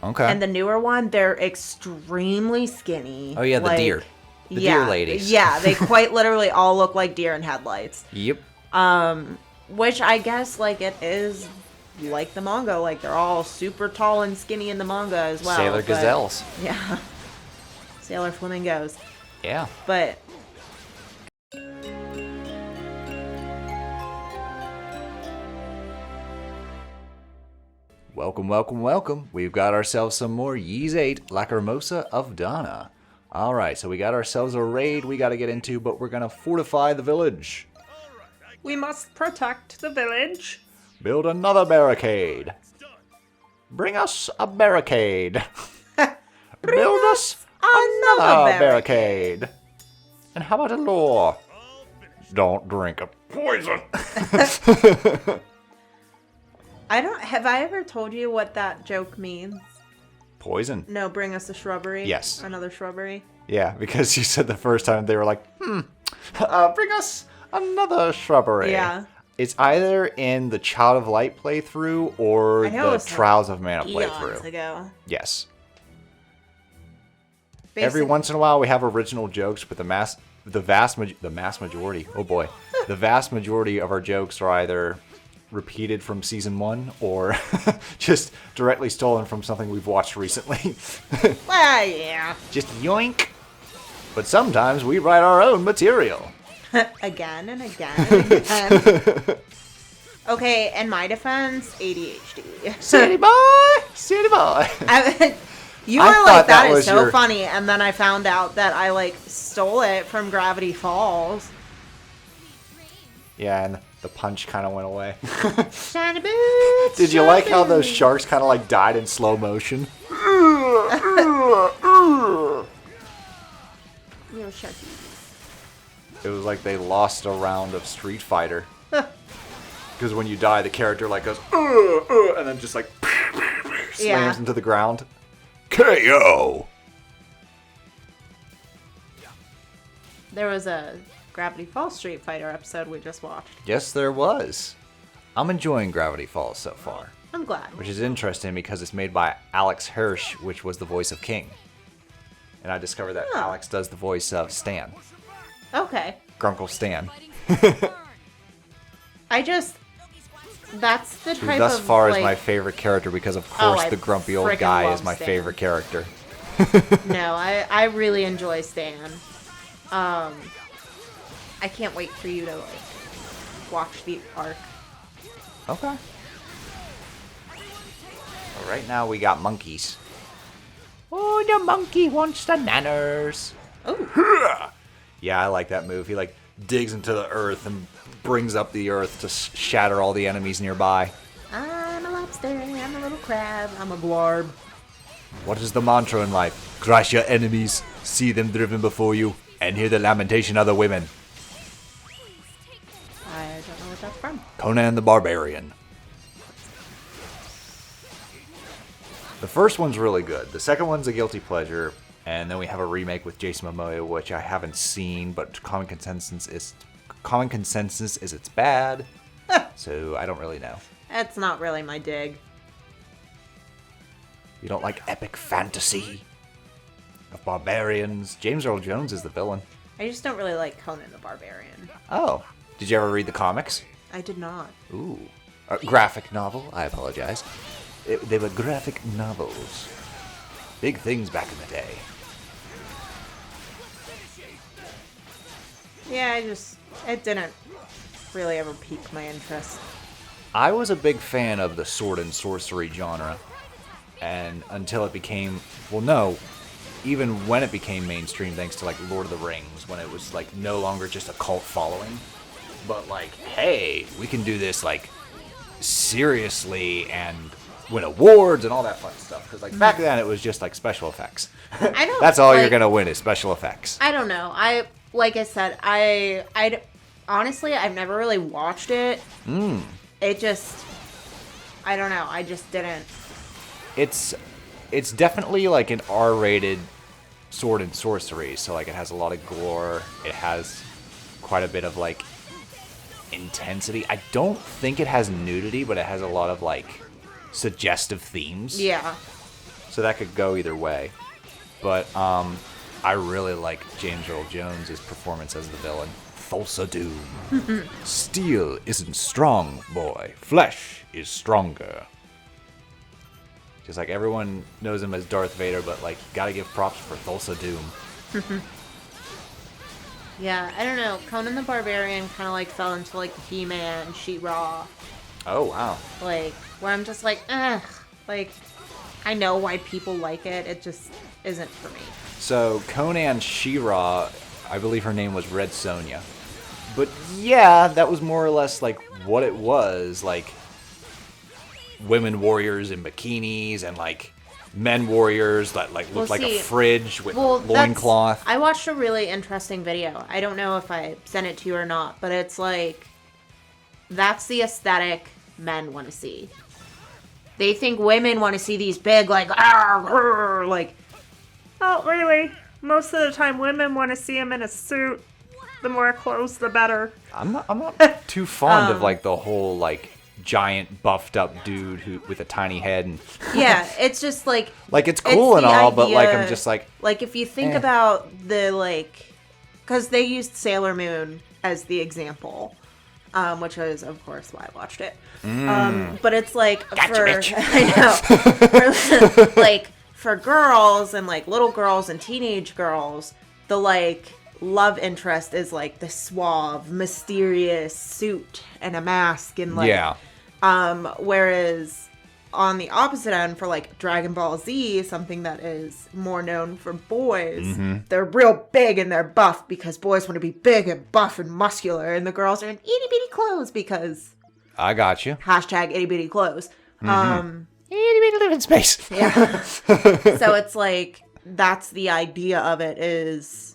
Okay. And the newer one, they're extremely skinny. Oh, yeah, the deer. The deer ladies. Yeah, they quite literally all look like deer in headlights. Yep. Which I guess, like, it is like the manga. Like, they're all super tall and skinny in the manga as well. Sailor gazelles. Yeah. Sailor flamingos. Yeah. But... Welcome, welcome, welcome. We've got ourselves some more VIII Lacrimosa of Dana. Alright, so we got ourselves a raid we gotta get into, but we're gonna fortify the village. we must protect the village. Build another barricade. Bring us a barricade. Build us another barricade. And how about a lure? Don't drink a poison. Have I ever told you what that joke means? Poison? No, bring us a shrubbery. Yes. Another shrubbery. Yeah, because you said the first time they were like, bring us another shrubbery. Yeah. It's either in the Child of Light playthrough or the Trials of Mana playthrough. Eons ago. Yes. Basically, Every once in a while we have original jokes, but the vast majority, oh boy, the vast majority of our jokes are either repeated from season 1 or just directly stolen from something we've watched recently. Well, yeah. Just yoink. But sometimes we write our own material. Again and again and again. Okay, in my defense, ADHD. City boy! City boy! You were like, that is so your... funny, and then I found out that I, like, stole it from Gravity Falls. Yeah, and the punch kind of went away. Shiny boots! Did you like how those sharks kind of, like, died in slow motion? Little sharkies. It was like they lost a round of Street Fighter. Because when you die, the character, like, goes, and then just, like, slams into the ground. KO! There was a Gravity Falls Street Fighter episode we just watched. Yes, there was. I'm enjoying Gravity Falls so far. I'm glad. Which is interesting because it's made by Alex Hirsch, which was the voice of King. And I discovered that Alex does the voice of Stan. Okay. Grunkle Stan. That's the type of, thus far like, is my favorite character because, of course, the grumpy old guy is my favorite character. No, I really enjoy Stan. I can't wait for you to, like, watch the arc. Okay. Well, right now we got monkeys. Oh, the monkey wants the nanners. Oh. Yeah, I like that move. He, like, digs into the earth and brings up the earth to shatter all the enemies nearby. I'm a lobster, I'm a little crab, I'm a blarb. What is the mantra in life? Crush your enemies, see them driven before you, and hear the lamentation of the women. I don't know what that's from. Conan the Barbarian. The first one's really good. The second one's a guilty pleasure. And then we have a remake with Jason Momoa, which I haven't seen, but common consensus is it's bad. So I don't really know. That's not really my dig. You don't like epic fantasy of barbarians? James Earl Jones is the villain. I just don't really like Conan the Barbarian. Oh, did you ever read the comics? I did not. Ooh, graphic novel. I apologize. They were graphic novels. Big things back in the day. Yeah, it didn't really ever pique my interest. I was a big fan of the sword and sorcery genre, and until it became, well, no, even when it became mainstream, thanks to, like, Lord of the Rings, when it was, like, no longer just a cult following, but, like, hey, we can do this, like, seriously and win awards and all that fun stuff. Because, like, back then it was just, like, special effects. I don't. That's all, like, you're gonna win is special effects. I don't know. Like I said, honestly, I've never really watched it. It just, I don't know. I just didn't. It's definitely like an R-rated sword and sorcery. So, like, it has a lot of gore. It has quite a bit of, like, intensity. I don't think it has nudity, but it has a lot of, like, suggestive themes. Yeah. So that could go either way. But I really like James Earl Jones' performance as the villain. Thulsa Doom. Steel isn't strong, boy. Flesh is stronger. Just like everyone knows him as Darth Vader, but like you gotta give props for Thulsa Doom. Yeah, I don't know. Conan the Barbarian kind of like fell into like He-Man, She-Ra. Oh wow. Like, where I'm just like, ugh. Like, I know why people like it. It just isn't for me. So Conan She-Ra, I believe her name was Red Sonja. But yeah, that was more or less like what it was. Like women warriors in bikinis and like men warriors that like looked like a fridge with loincloth. I watched a really interesting video. I don't know if I sent it to you or not, but it's like, that's the aesthetic men want to see. They think women want to see these big, like, like, oh, really? Most of the time, women want to see him in a suit. The more clothes, the better. I'm not too fond of like the whole like giant buffed up dude who with a tiny head and yeah, it's just like it's cool and all, but like I'm just like if you think about the like, because they used Sailor Moon as the example, which is of course why I watched it. But it's like gotcha, I know, for, like for girls and like little girls and teenage girls, the like love interest is like the suave, mysterious suit and a mask and like whereas on the opposite end for like Dragon Ball Z, something that is more known for boys, they're real big and they're buff because boys want to be big and buff and muscular, and the girls are in itty bitty clothes because I got you. hashtag itty bitty clothes. Itty bitty live in space. Yeah. So it's like that's the idea of it, is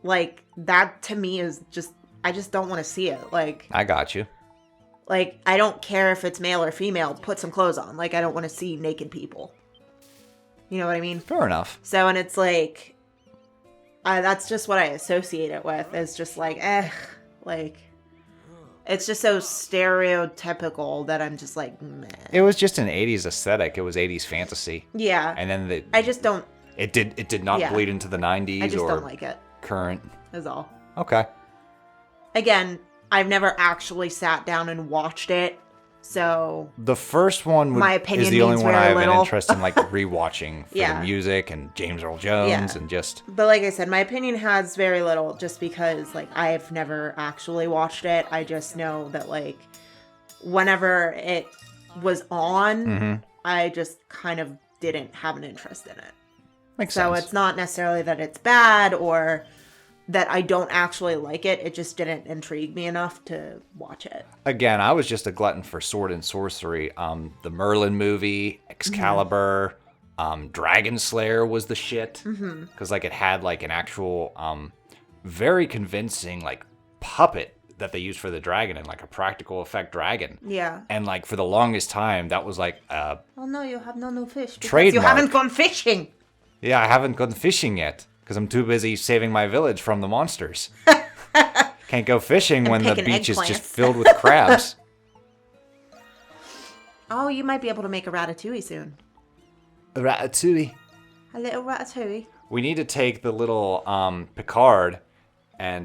like that to me is just, I just don't want to see it. Like I got you. Like, I don't care if it's male or female, put some clothes on. Like, I don't want to see naked people. You know what I mean? Fair enough. So, and it's like, that's just what I associate it with. It's just like, like, it's just so stereotypical that I'm just like, meh. It was just an 80s aesthetic. It was 80s fantasy. Yeah. And then I just don't. It did not bleed into the 90s I just or don't like it. Current. Is all. Okay. Again, I've never actually sat down and watched it, so the first one my opinion is the only one I have an little. interest in, like rewatching for the music and James Earl Jones and just. But like I said, my opinion has very little, just because like I've never actually watched it. I just know that like whenever it was on, I just kind of didn't have an interest in it. Makes sense. So it's not necessarily that it's bad or that I don't actually like it. It just didn't intrigue me enough to watch it. Again, I was just a glutton for sword and sorcery. The Merlin movie, Excalibur, Dragon Slayer was the shit. Because like it had like an actual very convincing like puppet that they used for the dragon and like a practical effect dragon. Yeah. And like for the longest time, that was like oh no, you have no fish. Because trademark. You haven't gone fishing. Yeah, I haven't gone fishing yet because I'm too busy saving my village from the monsters. Can't go fishing when the beach is just filled with crabs. Oh, you might be able to make a ratatouille soon. A ratatouille. A little ratatouille. We need to take the little Picard and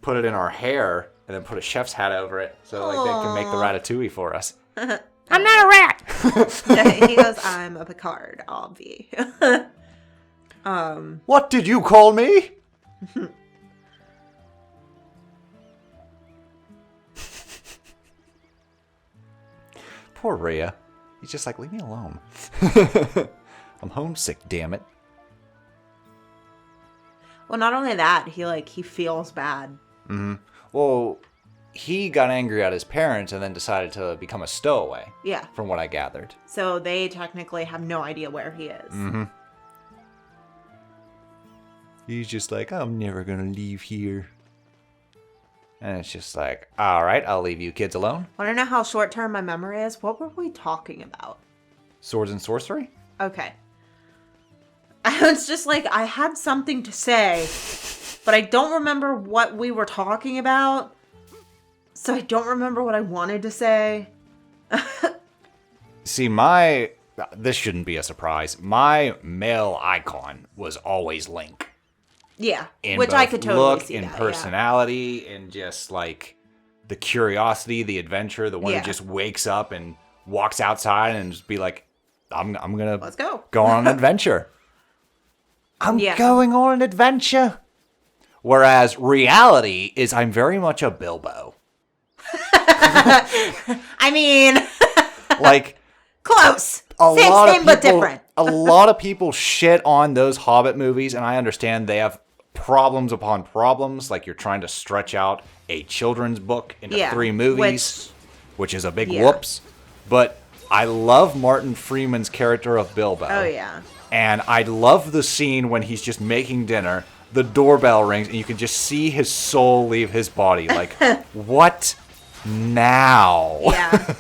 put it in our hair and then put a chef's hat over it so like they can make the ratatouille for us. I'm not a rat! He goes, I'm a Picard, obvi. What did you call me? Poor Rhea. He's just like, leave me alone. I'm homesick, damn it. Well, not only that, he feels bad. Well, he got angry at his parents and then decided to become a stowaway. Yeah. From what I gathered. So they technically have no idea where he is. He's just like, I'm never gonna leave here. And it's just like, all right, I'll leave you kids alone. Want to know how short-term my memory is? What were we talking about? Swords and sorcery? Okay. I was just like, I had something to say, but I don't remember what we were talking about. So I don't remember what I wanted to say. See, my this shouldn't be a surprise. My male icon was always Link. Yeah, In which both I could totally look, see in that, personality, and just like the curiosity, the adventure, the one who just wakes up and walks outside and just be like, I'm gonna Let's go on an adventure. I'm Yeah. going on an adventure. Whereas reality is I'm very much a Bilbo. I mean, Like close. a Same lot thing, of but people, different. a lot of people shit on those Hobbit movies, and I understand they have problems upon problems. Like you're trying to stretch out a children's book into Yeah, 3 movies, which is a big Yeah. whoops. But I love Martin Freeman's character of Bilbo. Oh, yeah. And I love the scene when he's just making dinner, the doorbell rings, and you can just see his soul leave his body. Like, what now? Yeah.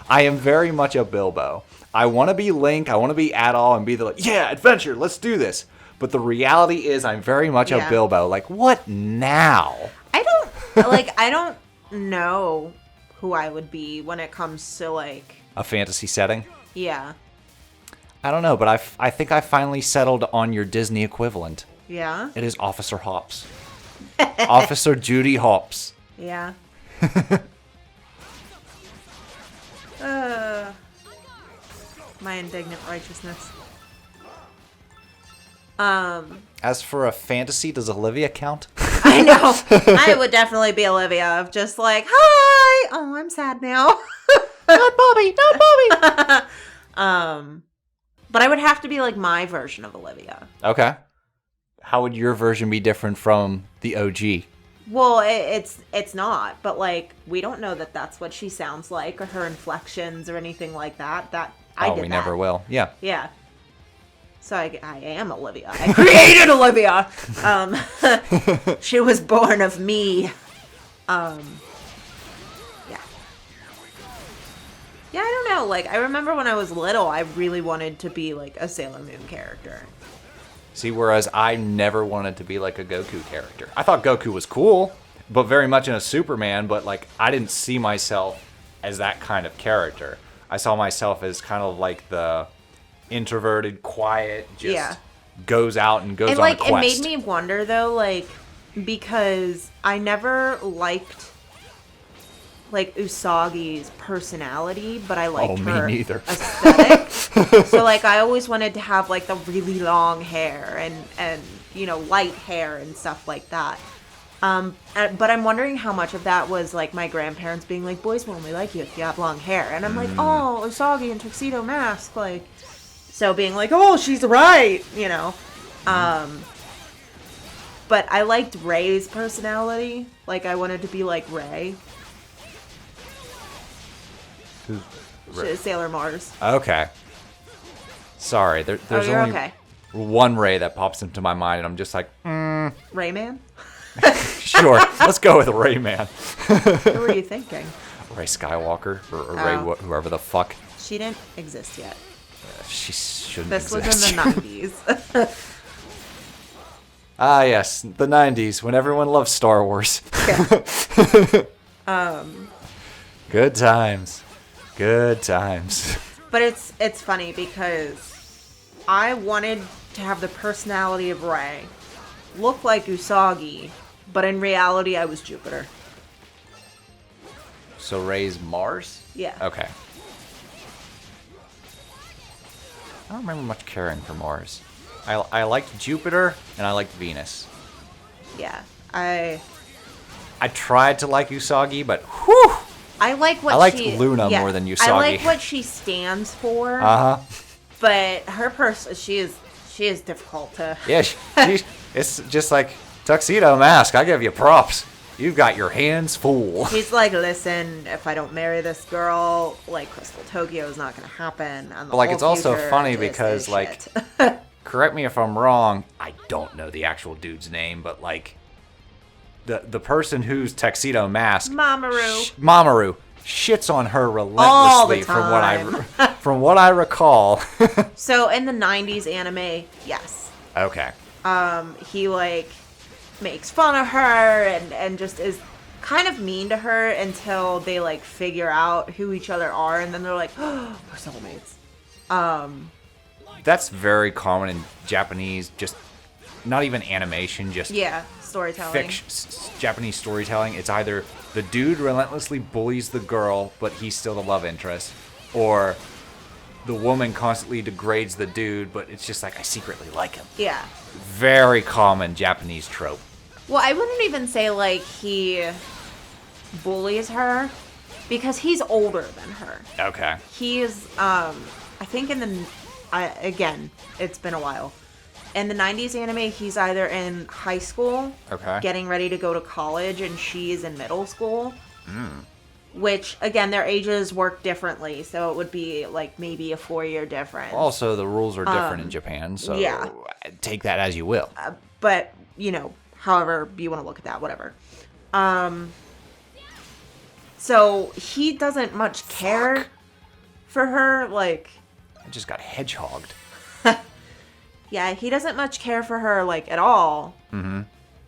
I am very much a Bilbo. I want to be Link, I want to be Adol, and be the like, yeah, adventure, let's do this. But the reality is I'm very much a Bilbo. Like, what now? I don't know who I would be when it comes to, like... A fantasy setting? Yeah. I don't know, but I think I finally settled on your Disney equivalent. Yeah? It is Officer Hops. Officer Judy Hops. Yeah. My indignant righteousness. As for a fantasy, does Olivia count? I know. I would definitely be Olivia of just like, hi! Oh, I'm sad now. Not Bobby! Not Bobby! But I would have to be like my version of Olivia. Okay. How would your version be different from the OG? Well, it's not, but like we don't know that that's what she sounds like or her inflections or anything like that. We never will. Yeah. Yeah. So I am Olivia. I created Olivia. She was born of me. Yeah. Yeah, I don't know. Like, I remember when I was little, I really wanted to be like a Sailor Moon character. See, whereas I never wanted to be like a Goku character. I thought Goku was cool, but very much in a Superman, but like I didn't see myself as that kind of character. I saw myself as kind of like the introverted, quiet, just goes out and goes And on like a quest. it made me wonder though, like, because I never liked like Usagi's personality, but I liked her neither. aesthetic. So like I always wanted to have like the really long hair and you know, light hair and stuff like that. But I'm wondering how much of that was like my grandparents being like, boys will only like you if you have long hair. And I'm like, oh, Usagi and Tuxedo Mask, like, so being like, oh, she's right, you know. But I liked Ray's personality. Like, I wanted to be like Ray. Ray? Sailor Mars. Okay. Sorry, there's you're only okay. one Ray that pops into my mind, and I'm just like, Rayman? sure, let's go with Rayman. Who were you thinking? Ray Skywalker, or Ray whoever the fuck. She didn't exist yet. She shouldn't This exist. was in the 90s. Ah, yes, the 90s, when everyone loved Star Wars. Good times. Good times. But it's funny because I wanted to have the personality of Ray, look like Usagi, but in reality I was Jupiter. So Ray's Mars? Yeah. Okay. I don't remember much caring for Mars. I liked Jupiter, and I liked Venus. Yeah. I tried to like Usagi, but whew! like what I liked she... Luna yeah, more than Usagi. I like what she stands for. Uh-huh. But her person, she is difficult to... Yeah, it's just like Tuxedo Mask. I give you props. You've got your hands full. He's like, listen, if I don't marry this girl, like, Crystal Tokyo is not going to happen. And the But, like, whole it's also future funny just because, is like, shit. correct me if I'm wrong, I don't know the actual dude's name, but, like, the person who's Tuxedo Mask... Mamoru. Mamoru shits on her All the relentlessly time. from what I recall. So, in the 90s anime, yes. Okay. He, like, makes fun of her and just is kind of mean to her until they, like, figure out who each other are, and then they're like, oh, we're soulmates. That's very common in Japanese, just not even animation, just Yeah, storytelling. Japanese storytelling. It's either the dude relentlessly bullies the girl, but he's still the love interest, or the woman constantly degrades the dude, but it's just like, I secretly like him. Yeah. Very common Japanese trope. Well, I wouldn't even say, like, he bullies her, because he's older than her. Okay. He's, I think again, it's been a while. In the 90s anime, he's either in high school, Okay. getting ready to go to college, and she's in middle school. Which, again, their ages work differently, so it would be, like, maybe a 4-year difference. Also, the rules are different in Japan, so yeah. take that as you will. But, you know, however you want to look at that, whatever. So, he doesn't much care for her, like... I just got hedgehogged. Yeah, he doesn't much care for her, like, at all. Mm-hmm.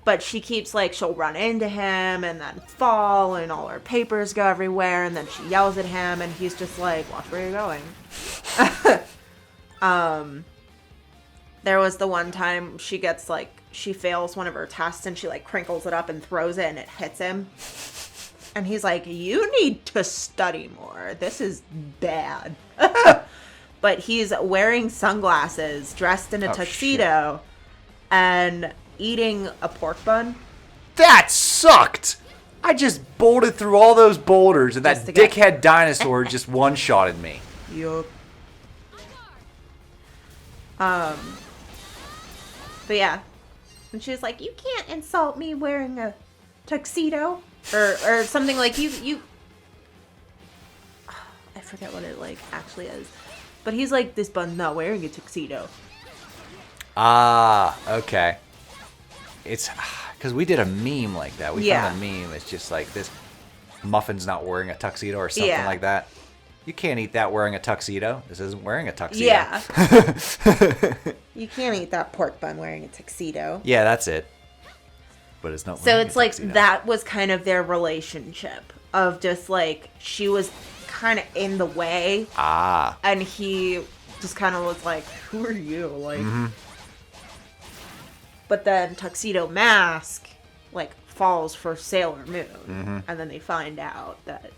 But she keeps, like, she'll run into him and then fall and all her papers go everywhere and then she yells at him and he's just like, watch where you're going. There was the one time she gets, like, she fails one of her tests and she, like, crinkles it up and throws it and it hits him. And he's like, you need to study more. This is bad. But he's wearing sunglasses, dressed in a tuxedo, and eating a pork bun. That sucked! I just bolted through all those boulders, and that dickhead dinosaur just one-shotted me. Yup. But yeah. And she was like, you can't insult me wearing a tuxedo. Or something like, you... I forget what it, like, actually is. But he's like, this bun's not wearing a tuxedo. Ah, okay. It's because we did a meme like that. We found a meme. It's just like this muffin's not wearing a tuxedo or something like that. You can't eat that wearing a tuxedo. This isn't wearing a tuxedo. Yeah. You can't eat that pork bun wearing a tuxedo. Yeah, that's it. But it's not. So it's like that was kind of their relationship of just like she was kind of in the way. Ah. And he just kind of was like, who are you? Like. Mm-hmm. But then Tuxedo Mask, like, falls for Sailor Moon. Mm-hmm. And then they find out that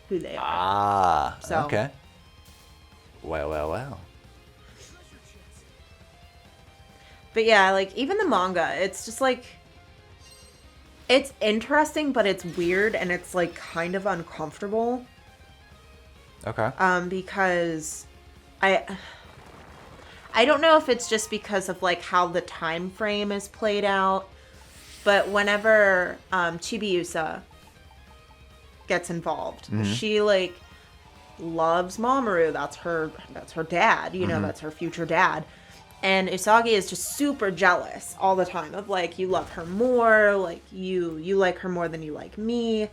who they are. Ah. So. Okay. Well. But yeah, like, even the manga, it's just like, it's interesting, but it's weird, and it's, like, kind of uncomfortable. Okay. Because I don't know if it's just because of, like, how the time frame is played out, but whenever Chibiusa gets involved, she, like, loves Mamoru. That's her dad, you know, that's her future dad. And Usagi is just super jealous all the time of, like, you love her more, like, you like her more than you like me.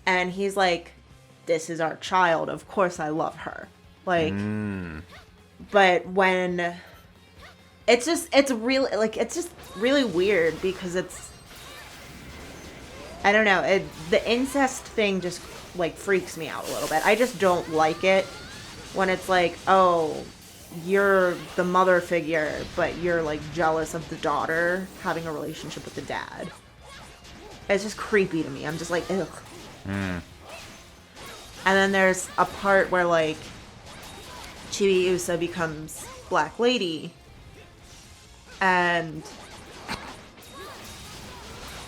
And he's like, this is our child. Of course I love her. Like, but when it's just really weird because it's, I don't know, the incest thing just, like, freaks me out a little bit. I just don't like it when it's like, oh, you're the mother figure, but you're, like, jealous of the daughter having a relationship with the dad. It's just creepy to me. I'm just like, ugh. And then there's a part where, like, Chibiusa becomes Black Lady. And...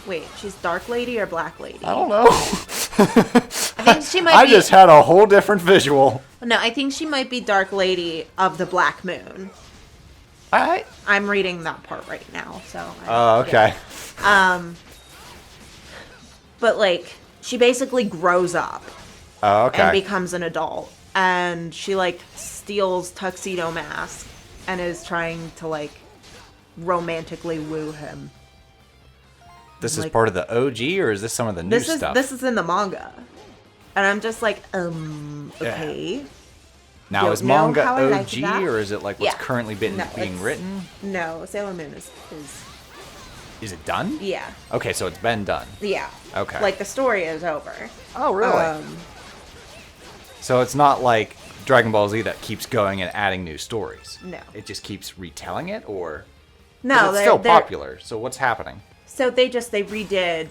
Wait, she's Dark Lady or Black Lady? I don't know. I think she might I just had a whole different visual. No, I think she might be Dark Lady of the Black Moon. I'm reading that part right now, so... okay. But, like, she basically grows up. Oh, okay. And becomes an adult. And she, like, steals Tuxedo Mask and is trying to, like, romantically woo him. This is part of the OG, or is this some of the new stuff? This is in the manga. And I'm just like, okay. Yeah. Now, is manga OG, like or is it, like, what's currently being written? No, Sailor Moon is... Is it done? Yeah. Okay, so it's been done. Yeah. Okay. Like, the story is over. Oh, really? So it's not like Dragon Ball Z that keeps going and adding new stories. No. It just keeps retelling it, or... No, 'Cause it's still popular, so what's happening? So they redid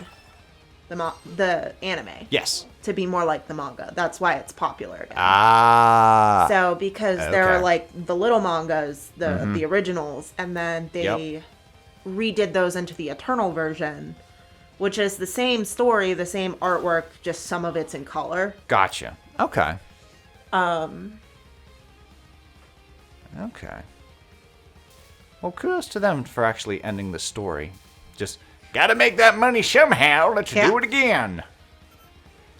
the anime. Yes. To be more like the manga. That's why it's popular again. Ah. So because there are Okay. like the little mangas, the originals, and then they redid those into the Eternal version, which is the same story, the same artwork, just some of it's in color. Gotcha. Okay. Okay. Well, kudos to them for actually ending the story. Just gotta make that money somehow. Let's do it again.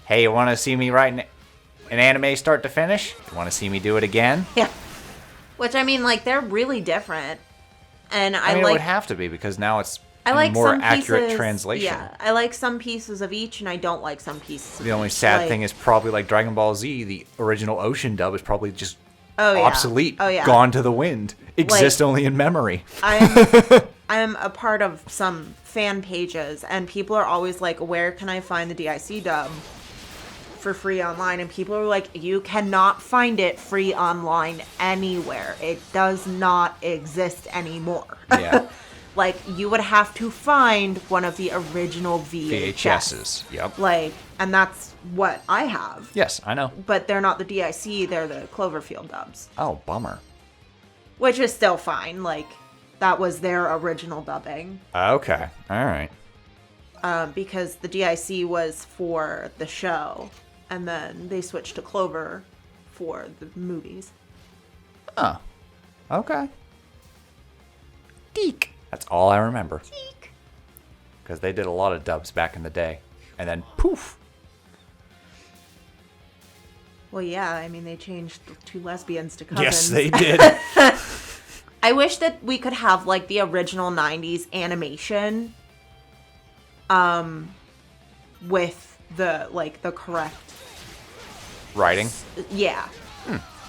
Hey, you want to see me write an anime start to finish? You want to see me do it again? Yeah. Which, I mean, like, they're really different. And I mean, like... it would have to be, because now it's I like more some accurate pieces, translation. Yeah, I like some pieces of each, and I don't like some pieces of The only each. sad Like, thing is probably like Dragon Ball Z, the original Ocean dub is probably just yeah. obsolete, Oh, yeah. gone to the wind, exist only in memory. I'm a part of some fan pages, and people are always like, where can I find the DIC dub for free online? And people are like, you cannot find it free online anywhere. It does not exist anymore. Yeah. Like, you would have to find one of the original VHSs. Yep. Like, and that's what I have. Yes, I know. But they're not the DIC, they're the Cloverfield dubs. Oh, bummer. Which is still fine. Like, that was their original dubbing. Okay. All right. Because the DIC was for the show, and then they switched to Clover for the movies. Oh. Okay. Geek. That's all I remember. Geek. Because they did a lot of dubs back in the day. And then poof. Well, yeah, I mean, they changed two lesbians to cousins. Yes, they did. I wish that we could have, like, the original 90s animation with the, like, the correct... Writing. Yeah.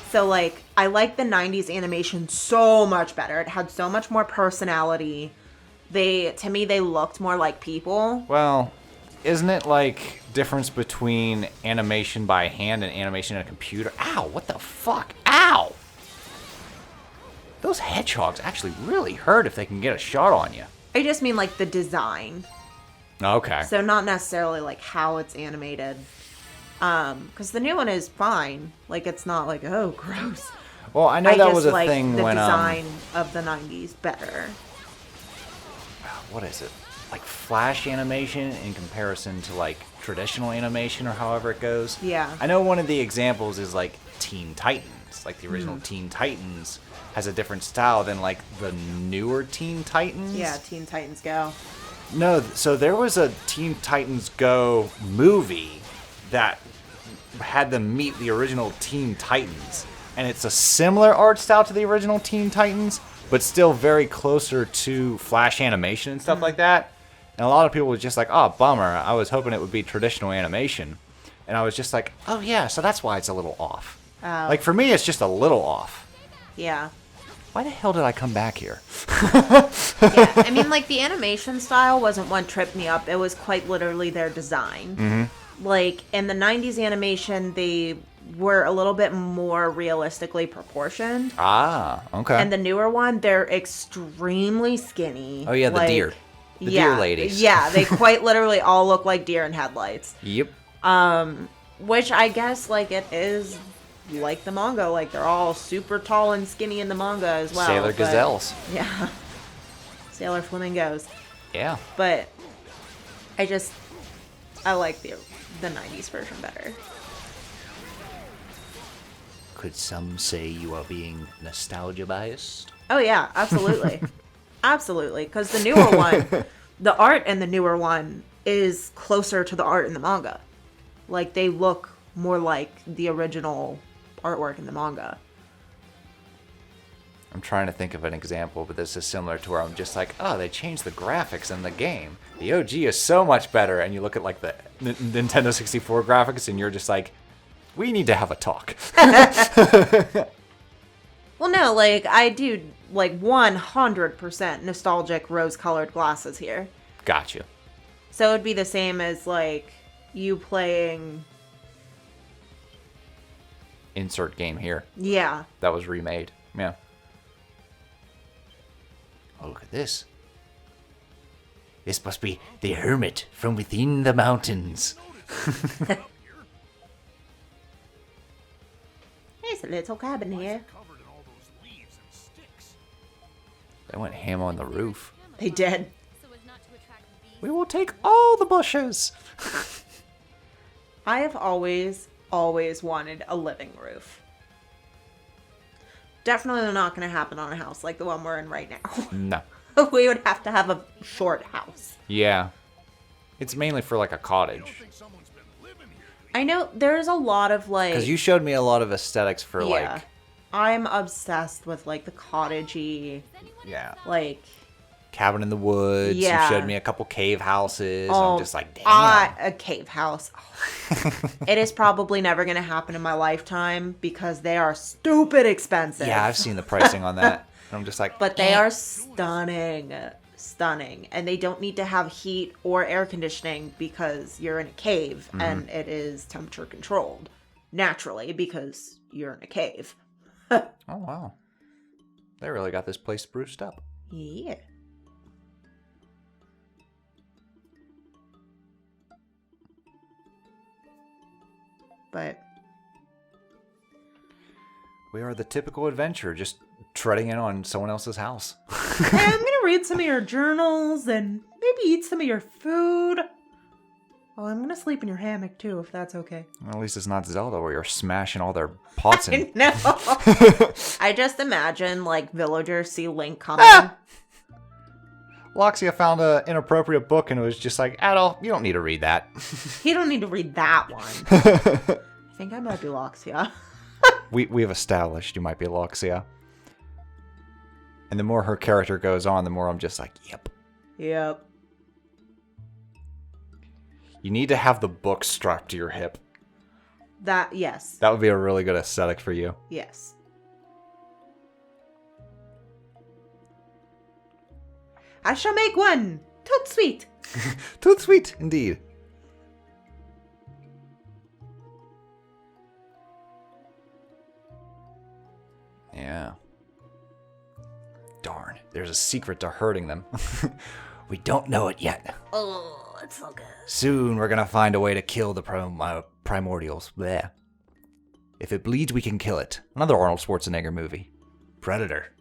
So, like, I like the 90s animation so much better. It had so much more personality. To me, they looked more like people. Well, isn't it like difference between animation by hand and animation in a computer? Ow, what the fuck? Ow! Those hedgehogs actually really hurt if they can get a shot on you. I just mean, like, the design. Okay. So not necessarily, like, how it's animated. Because the new one is fine. Like, it's not like, oh, gross. Well, I know I that just was a like thing the when design of the 90s better. what is it? Like flash animation in comparison to like traditional animation or however it goes. Yeah. I know one of the examples is like Teen Titans. Like the original Teen Titans has a different style than like the newer Teen Titans. Yeah, Teen Titans Go. No, so there was a Teen Titans Go movie that had them meet the original Teen Titans. And it's a similar art style to the original Teen Titans, but still very closer to flash animation and stuff like that. And a lot of people were just like, oh, bummer. I was hoping it would be traditional animation. And I was just like, oh, yeah, so that's why it's a little off. Oh. Like, for me, it's just a little off. Yeah. Why the hell did I come back here? Yeah. I mean, like, the animation style wasn't what tripped me up. It was quite literally their design. Mm-hmm. Like, in the 90s animation, they were a little bit more realistically proportioned. Ah, okay. And the newer one, they're extremely skinny. Oh, yeah, the deer. The deer ladies. Yeah, they quite literally all look like deer in headlights. Yep. Which I guess, like, it is like the manga. Like, they're all super tall and skinny in the manga as well. Sailor but- gazelles. Yeah. Sailor flamingos. Yeah. But I like the 90s version better. Could some say you are being nostalgia biased? Oh, yeah, absolutely. Absolutely. Because the newer one, the art in the newer one is closer to the art in the manga. Like, they look more like the original artwork in the manga. I'm trying to think of an example, but this is similar to where I'm just like, oh, they changed the graphics in the game. The OG is so much better. And you look at, like, the Nintendo 64 graphics, and you're just like, we need to have a talk. Well, no, like, I do, like, 100% nostalgic rose-colored glasses here. Gotcha. So it would be the same as, like, you playing insert game here. Yeah. That was remade. Yeah. Oh, look at this. This must be the hermit from within the mountains. There's a little cabin here. They went ham on the roof. They did. We will take all the bushes. I have always wanted a living roof. Definitely not going to happen on a house like the one we're in right now. No. We would have to have a short house. Yeah. It's mainly for like a cottage. I know there's a lot of like... Because you showed me a lot of aesthetics for like... I'm obsessed with like the cottagey... Yeah. Like... Cabin in the woods. Yeah. You showed me a couple cave houses. Oh, I'm just like, damn. A cave house. Oh. It is probably never going to happen in my lifetime because they are stupid expensive. Yeah, I've seen the pricing on that. And I'm just like... But they are stunning. Stunning. And they don't need to have heat or air conditioning because you're in a cave and it is temperature controlled naturally because you're in a cave. Oh, wow. They really got this place spruced up. Yeah. But we are the typical adventurer, just treading in on someone else's house. hey, I'm gonna read some of your journals and maybe eat some of your food. Oh, I'm gonna sleep in your hammock too, if that's okay. Well, at least it's not Zelda where you're smashing all their pots in. I know. I just imagine like villagers see Link coming. Ah! Loxia found an inappropriate book and it was just like, Adol, you don't need to read that. He don't need to read that one. I think I might be Loxia. we have established you might be Loxia. And the more her character goes on, the more I'm just like, yep. Yep. You need to have the book strapped to your hip. Yes. That would be a really good aesthetic for you. Yes. I shall make one. Toot sweet. Too sweet, indeed. Yeah. Darn, there's a secret to hurting them. We don't know it yet. Oh, it's so good. Soon we're gonna find a way to kill the primordials. Bleh. If it bleeds, we can kill it. Another Arnold Schwarzenegger movie. Predator.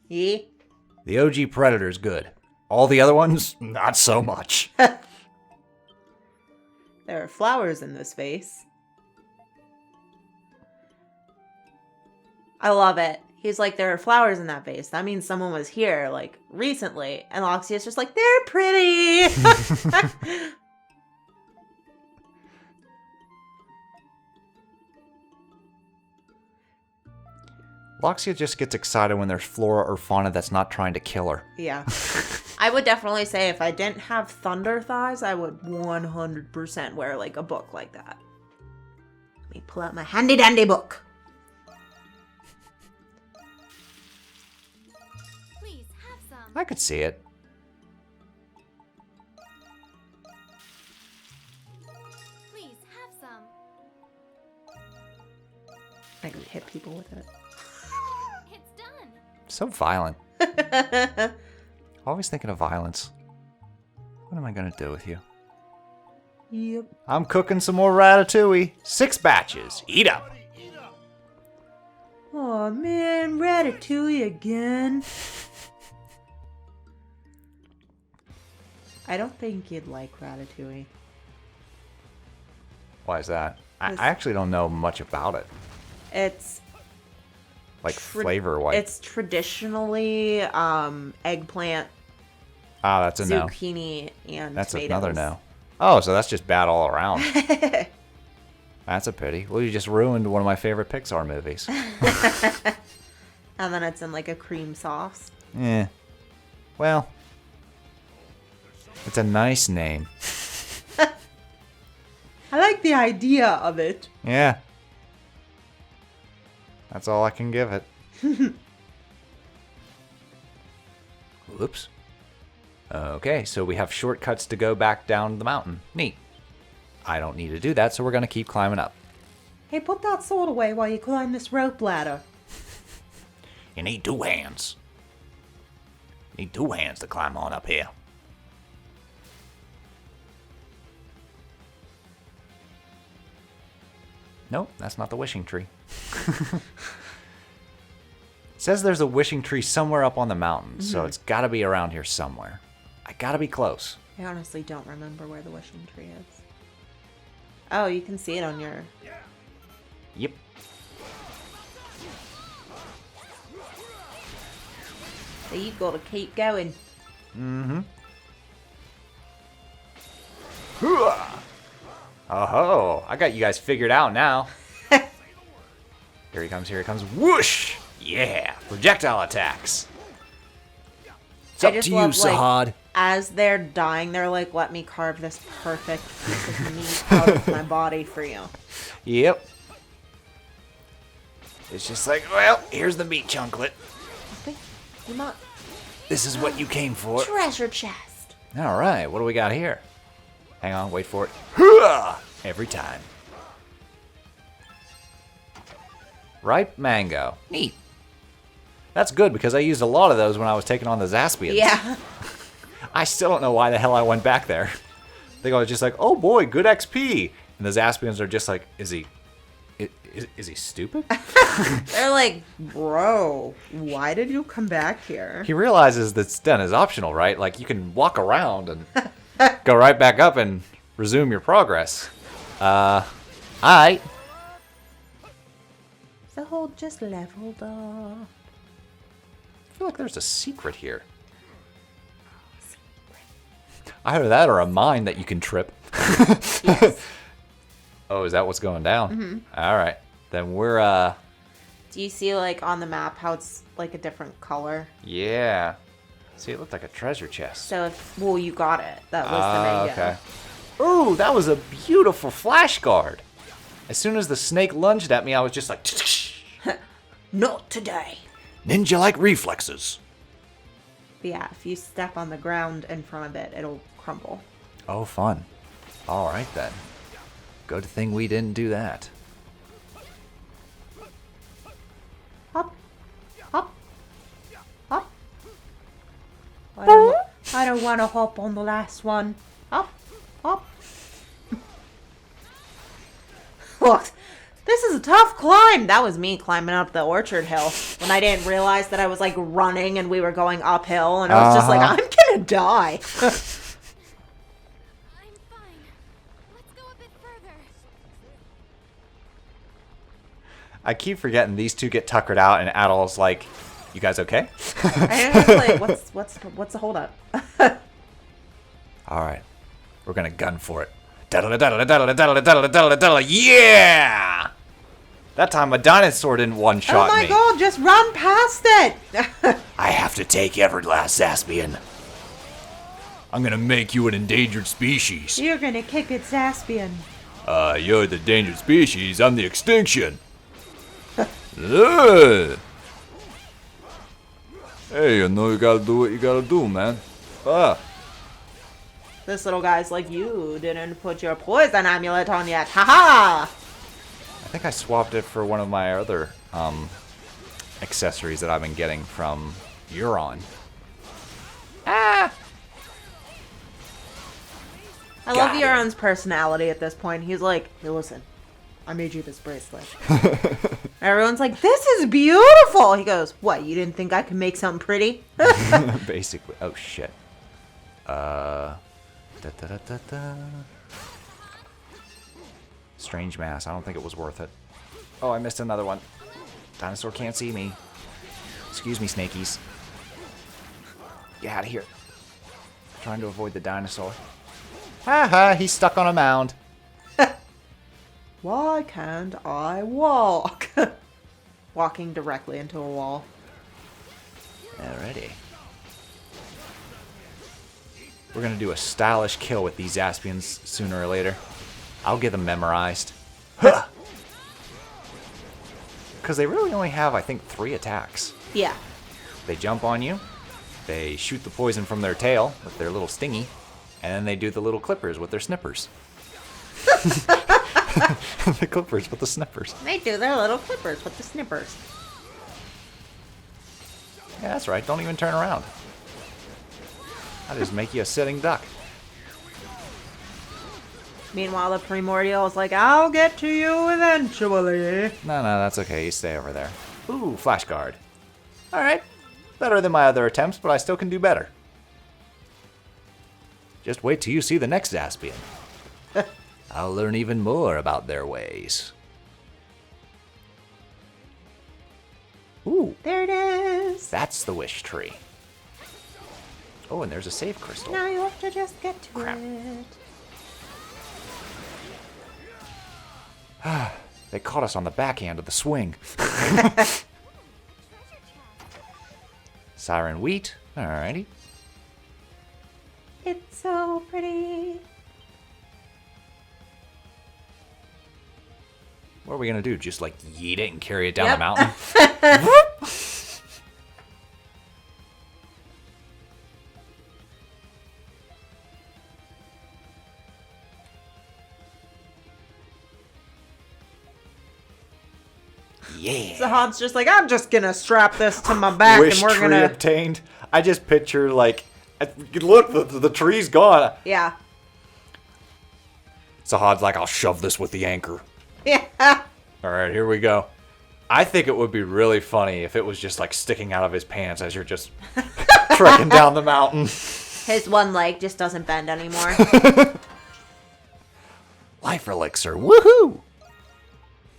Yeah. The OG Predator's good. All the other ones, not so much. There are flowers in this vase. I love it. He's like, there are flowers in that vase. That means someone was here, like, recently. And Loxia's just like, they're pretty! Loxia just gets excited when there's flora or fauna that's not trying to kill her. Yeah. I would definitely say if I didn't have thunder thighs, I would 100% wear, like, a book like that. Let me pull out my handy-dandy book. Please have some. I could see it. Please have some. I can hit people with it. It's done. So violent. Always thinking of violence. What am I gonna do with you? Yep. I'm cooking some more ratatouille. 6 batches. Eat up. Oh man, Ratatouille again. I don't think you'd like Ratatouille. Why is that? I actually don't know much about it. It's Like flavor-wise. It's traditionally eggplant, That's a no. zucchini, and That's tomatoes. another no. Oh, so that's just bad all around. That's a pity. Well, you just ruined one of my favorite Pixar movies. And then it's in like a cream sauce. Eh. Well, it's a nice name. I like the idea of it. Yeah. That's all I can give it. Whoops. Okay, so we have shortcuts to go back down the mountain. Neat. I don't need to do that, so we're going to keep climbing up. Hey, put that sword away while you climb this rope ladder. You need 2 hands. You need 2 hands to climb on up here. Nope, that's not the wishing tree. It says there's a wishing tree somewhere up on the mountain, so it's got to be around here somewhere. I got to be close. I honestly don't remember where the wishing tree is. Oh, you can see it on your... Yep. So you gotta keep going. Mm-hmm. Oh-ho! I got you guys figured out now. Here he comes, here he comes. Whoosh! Yeah! Projectile attacks. It's up to you, Sahad. As they're dying, they're like, let me carve this perfect piece of meat out of my body for you. Yep. It's just like, well, here's the meat chunklet. You might... This is what you came for. Treasure chest. All right, what do we got here? Hang on, wait for it. Every time. Ripe mango. Neat. That's good because I used a lot of those when I was taking on the Zaspians. Yeah. I still don't know why the hell I went back there. I think I was just like, oh boy, good XP. And the Zaspians are just like, is he stupid? They're like, bro, why did you come back here? He realizes that stun is optional, right? Like, you can walk around and go right back up and resume your progress. Alright. The hole just leveled up. I feel like there's a secret here. Either that or a mine that you can trip. Yes. Oh, is that what's going down? Mm-hmm. Alright. Then we're, Do you see, like, on the map how it's, like, a different color? yeah. See, it looked like a treasure chest. So, well, you got it. That was the mango. Okay. Ooh, that was a beautiful flash guard. As soon as the snake lunged at me, I was just like... Not today. Ninja-like reflexes. But yeah, if you step on the ground in front of it, it'll crumble. Oh, fun. All right, then. Good thing we didn't do that. Hop. Hop. Hop. I don't want to hop on the last one. Hop. Hop. Look, this is a tough climb. That was me climbing up the orchard hill when I didn't realize that I was like running and we were going uphill and I was just like, I'm gonna die. I'm fine. Let's go a bit further. I keep forgetting these two get tuckered out, and Adol's like, "You guys okay?" I was like, what's the holdup? All right, we're gonna gun for it. Yeah! That time a dinosaur didn't one-shot Oh my me. god, just run past it! I have to take every last Zaspian. I'm gonna make you an endangered species. You're gonna kick its Zaspian. You're the endangered species. I'm the extinction. Hey, you know you gotta do what you gotta do, man. This little guy's like, you didn't put your poison amulet on yet. Haha! I think I swapped it for one of my other accessories that I've been getting from Euron. I love Got it. Euron's personality at this point. He's like, hey, listen, I made you this bracelet. Everyone's like, this is beautiful! He goes, what, you didn't think I could make something pretty? Basically. Oh, shit. Strange mass. I don't think it was worth it. Oh, I missed another one. Dinosaur can't see me. Excuse me, snakies. Get out of here. Trying to avoid the dinosaur. Haha, he's stuck on a mound. Why can't I walk? Walking directly into a wall. Alrighty. We're gonna do a stylish kill with these Zaspians sooner or later. I'll get them memorized. Because they really only have, I think, 3 attacks. Yeah. They jump on you, they shoot the poison from their tail with their little stingy, and then they do the little clippers with their snippers. The clippers with the snippers. They do. They're little clippers with the snippers. Yeah, that's right. Don't even turn around. I just make you a sitting duck. Meanwhile, the primordial is like, I'll get to you eventually. No, that's okay. You stay over there. Ooh, flash guard. Alright. Better than my other attempts, but I still can do better. Just wait till you see the next Aspian. I'll learn even more about their ways. Ooh, There it is. that's the wish tree. Oh, and there's a save crystal. Now you have to just get to Crap. it. They caught us on the backhand of the swing. Siren wheat. Alrighty. It's so pretty. What are we gonna do? Just like yeet it and carry it down Yep. the mountain? Yeah. So Han's just like, I'm just gonna strap this to my back Wish and we're tree gonna. obtained. I just picture like, look, the tree's gone. Yeah. Sahad's like, I'll shove this with the anchor. Yeah. All right, here we go. I think it would be really funny if it was just like sticking out of his pants as you're just trekking down the mountain. His one leg just doesn't bend anymore. Life elixir, woohoo!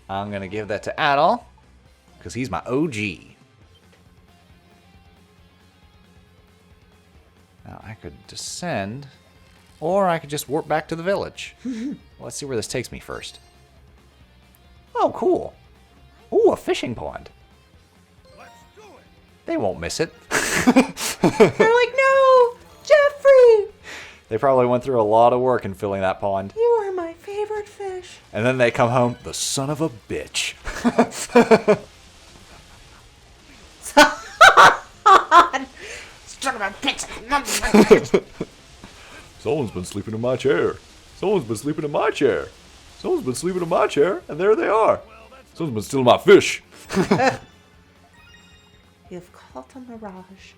I'm gonna give that to Adol because he's my OG. Now I could descend, or I could just warp back to the village. Let's see where this takes me first. Oh, cool. Ooh, a fishing pond. They won't miss it. They're like, no, Jeffrey, They probably went through a lot of work in filling that pond. you are my favorite fish. And then they come home, the son of a bitch. Son of a bitch. Someone's been sleeping in my chair. Someone's been sleeping in my chair. Someone's been sleeping in my chair, and there they are. Someone's been stealing my fish. You've caught a mirage.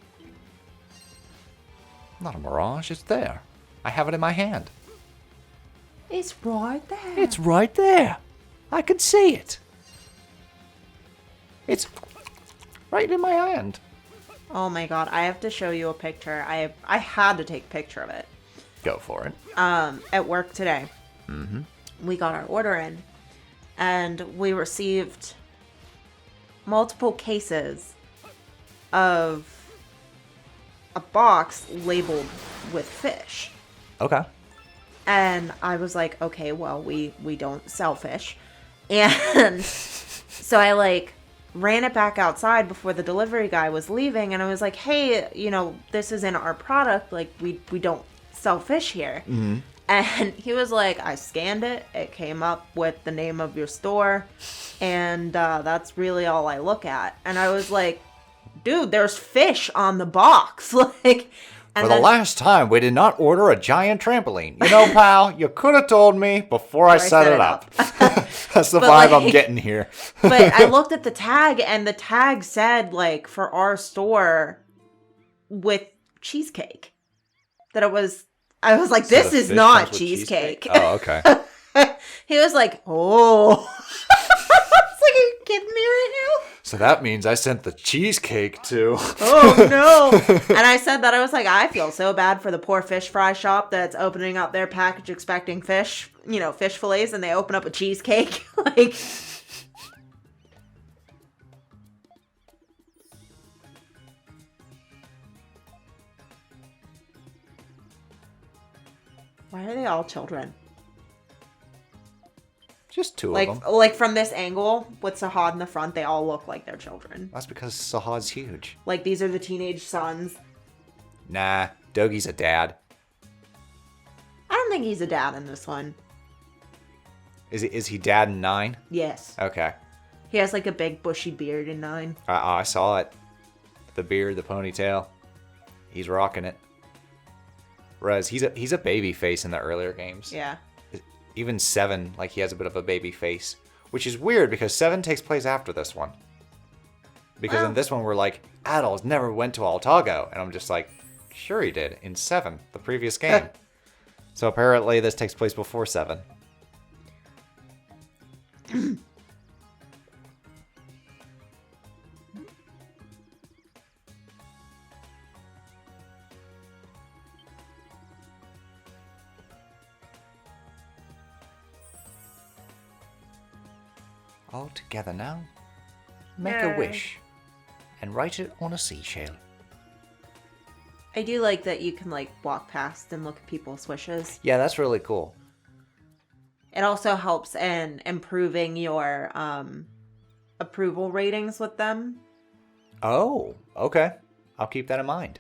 Not a mirage, it's there. I have it in my hand. It's right there. It's right there. I can see it. It's right in my hand. Oh my god, I have to show you a picture. I had to take a picture of it. Go for it. At work today. We got our order in, and we received multiple cases of a box labeled with fish. Okay. And I was like, okay, well, we don't sell fish. And so I like ran it back outside before the delivery guy was leaving, and I was like, hey, you know, this isn't our product, like we don't sell fish here. And he was like, I scanned it, it came up with the name of your store, and that's really all I look at. And I was like, dude, there's fish on the box. Like, and For the last time, we did not order a giant trampoline. You know, pal, you could have told me before I set it up. That's the vibe I'm like- getting here. But I looked at the tag, and the tag said, like, for our store with cheesecake. That it was, I was like, So this the is fish not comes with cheesecake. Oh, okay. He was like, oh. I was like, are you kidding me right now? So that means I sent the cheesecake to... Oh, no. And I said that, I was like, I feel so bad for the poor fish fry shop that's opening up their package expecting fish, you know, fish fillets, and they open up a cheesecake. Like... Why are they all children? Just two Like, of them. like from this angle with Sahad in the front, they all look like they're children. That's because Sahad's huge. Like, these are the teenage sons. Nah, Dogi's a dad. I don't think he's a dad in this one. Is he dad in 9? Yes. Okay. He has like a big bushy beard in 9. I saw it. The beard, the ponytail. He's rocking it. Whereas he's a baby face in the earlier games. Yeah. Even 7, like he has a bit of a baby face. Which is weird because 7 takes place after this one. Because in this one we're like, Adolf never went to Altago. And I'm just like, sure he did. In 7, the previous game. So apparently this takes place before 7. All together now. Make a wish. And write it on a seashell. I do like that you can like walk past and look at people's wishes. Yeah, that's really cool. It also helps in improving your approval ratings with them. Oh, okay. I'll keep that in mind.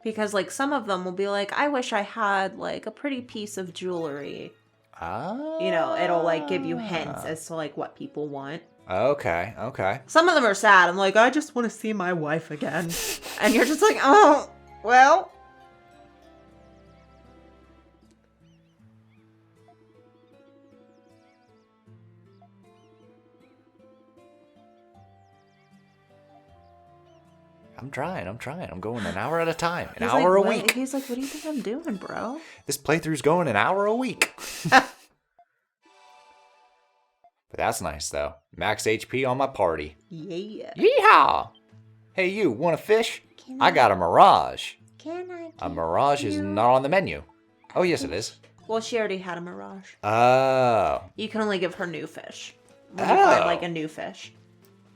Because like some of them will be like, I wish I had like a pretty piece of jewelry. Ah. You know, it'll like give you hints as to like what people want. Okay, okay. Some of them are sad. I'm like, I just want to see my wife again. And you're just like, oh, well. I'm trying. I'm going an hour at a time. An He's hour like, a what? week. He's like, what do you think I'm doing, bro? This playthrough's going an hour a week. But that's nice, though. Max HP on my party. Yeah. Yeehaw! Hey, you, want a fish? I got a Mirage. Can I? A Mirage is not on the menu. Oh, yes, it is. Well, she already had a Mirage. Oh. You can only give her new fish. When you find like a new fish.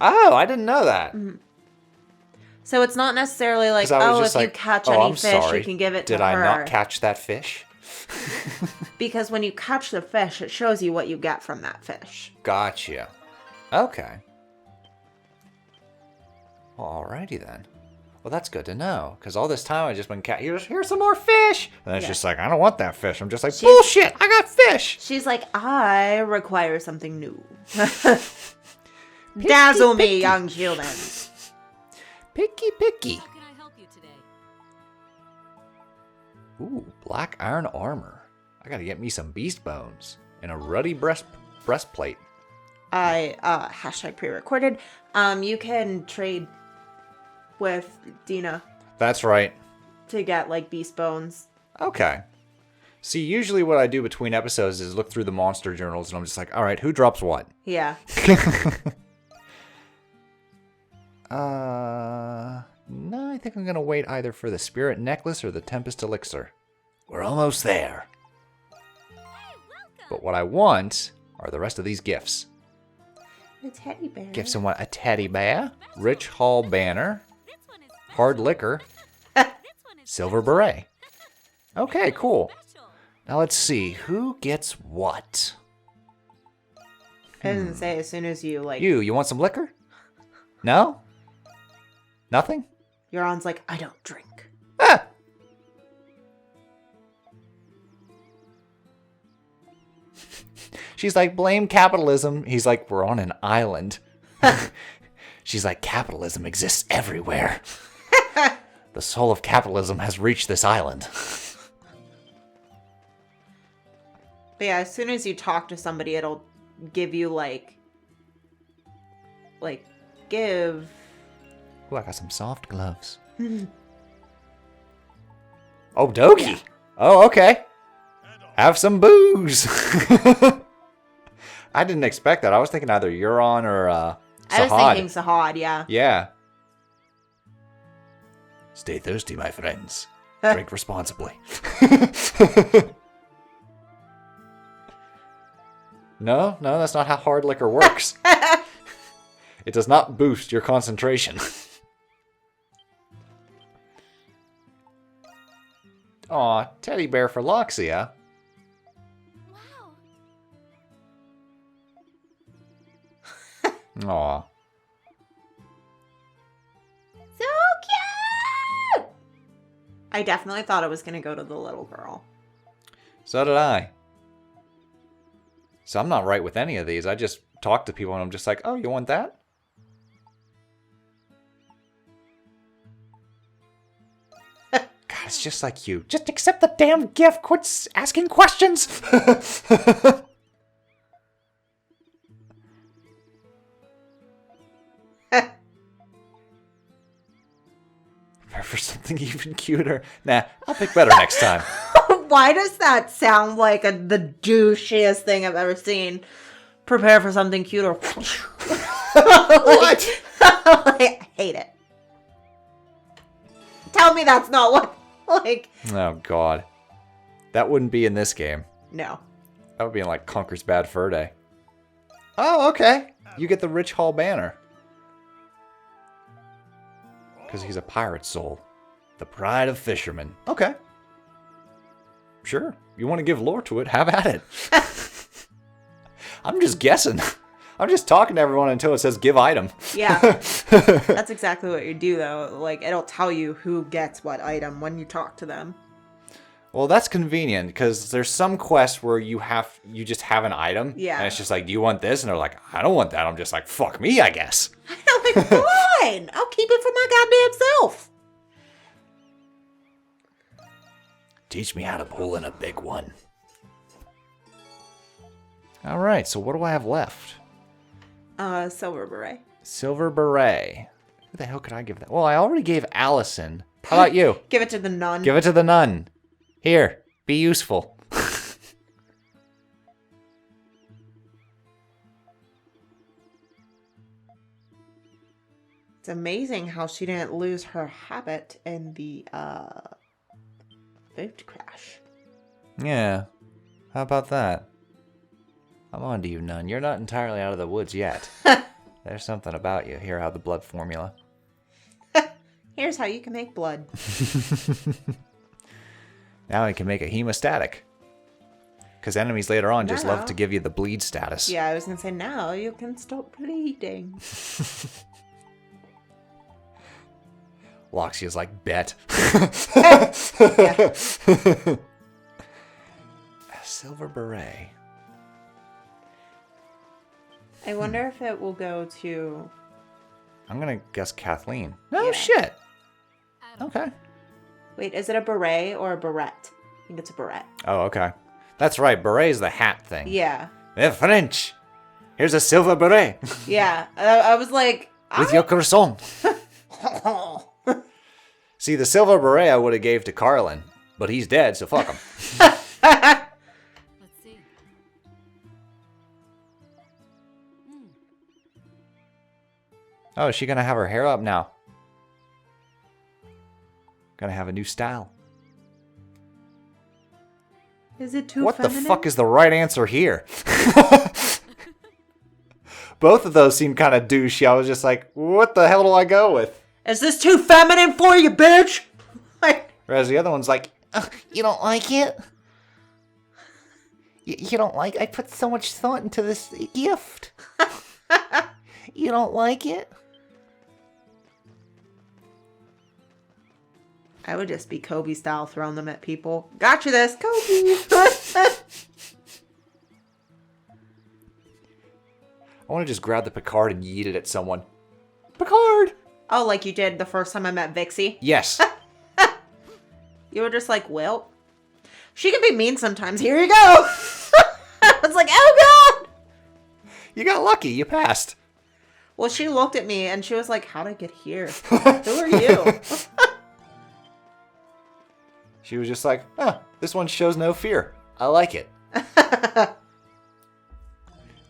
Oh, I didn't know that. Mm-hmm. So it's not necessarily like, 'Cause I was oh, just if you like, catch oh, any I'm fish, sorry. you can give it to Did her. I not catch that fish? Because when you catch the fish, it shows you what you get from that fish. Gotcha. Okay. Well, alrighty then. Well, that's good to know. Because all this time I just been here's some more fish. And it's just like, I don't want that fish. I'm just like, bullshit, I got fish. She's like, I require something new. Dazzle me, young human. Picky. How can I help you today? Ooh, black iron armor. I gotta get me some beast bones. And a ruddy breastplate. I, hashtag pre-recorded. You can trade with Dina That's right. to get, like, beast bones. Okay. See, usually what I do between episodes is look through the monster journals and I'm just like, alright, who drops what? Yeah. No, I think I'm gonna wait either for the spirit necklace or the tempest elixir. We're almost there. But what I want are the rest of these gifts. A teddy bear. Give someone a teddy bear, rich hall banner, hard liquor, silver beret. Okay, cool. Now let's see, who gets what? It doesn't say as soon as you, like... You want some liquor? No? Nothing? Euron's like, I don't drink. Ah! She's like, blame capitalism. He's like, we're on an island. She's like, capitalism exists everywhere. The soul of capitalism has reached this island. But yeah, as soon as you talk to somebody, it'll give you, give... Ooh, I got some soft gloves. Oh, Doki. Yeah. Oh, okay. Have some booze. I didn't expect that. I was thinking either Euron or Sahad. I was thinking Sahad, yeah. Yeah. Stay thirsty, my friends. Drink responsibly. No, that's not how hard liquor works. It does not boost your concentration. Aw, teddy bear for Loxia. Wow. Aw. So cute! I definitely thought it was going to go to the little girl. So did I. So I'm not right with any of these. I just talk to people and I'm just like, oh, you want that? God, it's just like you. Just accept the damn gift. Quit asking questions. something even cuter. Nah, I'll pick better next time. Why does that sound like the douchiest thing I've ever seen? Prepare for something cuter. What? I hate it. Tell me that's not what, like... Oh, God. That wouldn't be in this game. No. That would be in, like, Conker's Bad Fur Day. Oh, okay. You get the Rich Hall banner. Because he's a pirate soul. The pride of fishermen. Okay. Sure. You want to give lore to it, have at it. I'm just guessing. I'm just talking to everyone until it says give item. Yeah. That's exactly what you do, though. Like, it'll tell you who gets what item when you talk to them. Well, that's convenient, because there's some quests where you just have an item. Yeah. And it's just like, do you want this? And they're like, I don't want that. I'm just like, fuck me, I guess. I'm like, fine. I'll keep it for my goddamn self. Teach me how to pull in a big one. All right, so what do I have left? Silver beret. Silver beret. Who the hell could I give that? Well, I already gave Allison. How about you? Give it to the nun. Give it to the nun. Here, be useful. It's amazing how she didn't lose her habit in the boat crash. Yeah. How about that? I'm on to you, nun. You're not entirely out of the woods yet. There's something about you. Here, have the blood formula. Here's how you can make blood. Now I can make a hemostatic. Because enemies later on just love Now. to give you the bleed status. Yeah, I was gonna say now you can stop bleeding. Loxia's like, bet. Yeah. A silver beret. I wonder if it will go to... I'm going to guess Kathleen. No Yeah. shit. Okay. Wait, is it a beret or a barrette? I think it's a barrette. Oh, okay. That's right. Beret's the hat thing. Yeah. They're French. Here's a silver beret. Yeah. I was like... With your croissant. See, the silver beret I would have gave to Carlin, but he's dead, so fuck him. Let's see. Oh, is she gonna have her hair up now? Gonna have a new style. Is it too What feminine? the fuck is the right answer here? Both of those seem kind of douchey. I was just like, what the hell do I go with? Is this too feminine for you, bitch? Like, Whereas the other one's like, you don't like it? You don't like... I put so much thought into this gift. You don't like it? I would just be Kobe style, throwing them at people. Got you this, Kobe. I want to just grab the Picard and yeet it at someone. Picard! Oh, like you did the first time I met Vixie. Yes. You were just like, well, she can be mean sometimes. Here you go. I was like, oh, God. You got lucky. You passed. Well, she looked at me and she was like, how'd I get here? Who are you? She was just like, this one shows no fear. I like it.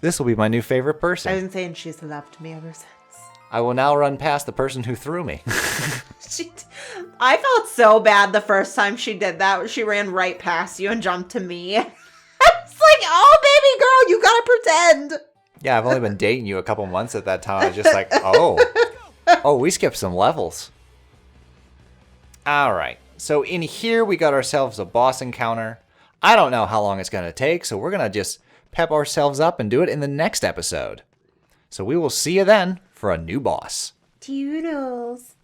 This will be my new favorite person. I was saying she's loved me ever since. I will now run past the person who threw me. I felt so bad the first time she did that. She ran right past you and jumped to me. It's like, oh, baby girl, you gotta pretend. Yeah, I've only been dating you a couple months at that time. I was just like, oh, we skipped some levels. All right. So in here, we got ourselves a boss encounter. I don't know how long it's going to take, so we're going to just pep ourselves up and do it in the next episode. So we will see you then for a new boss. Toodles.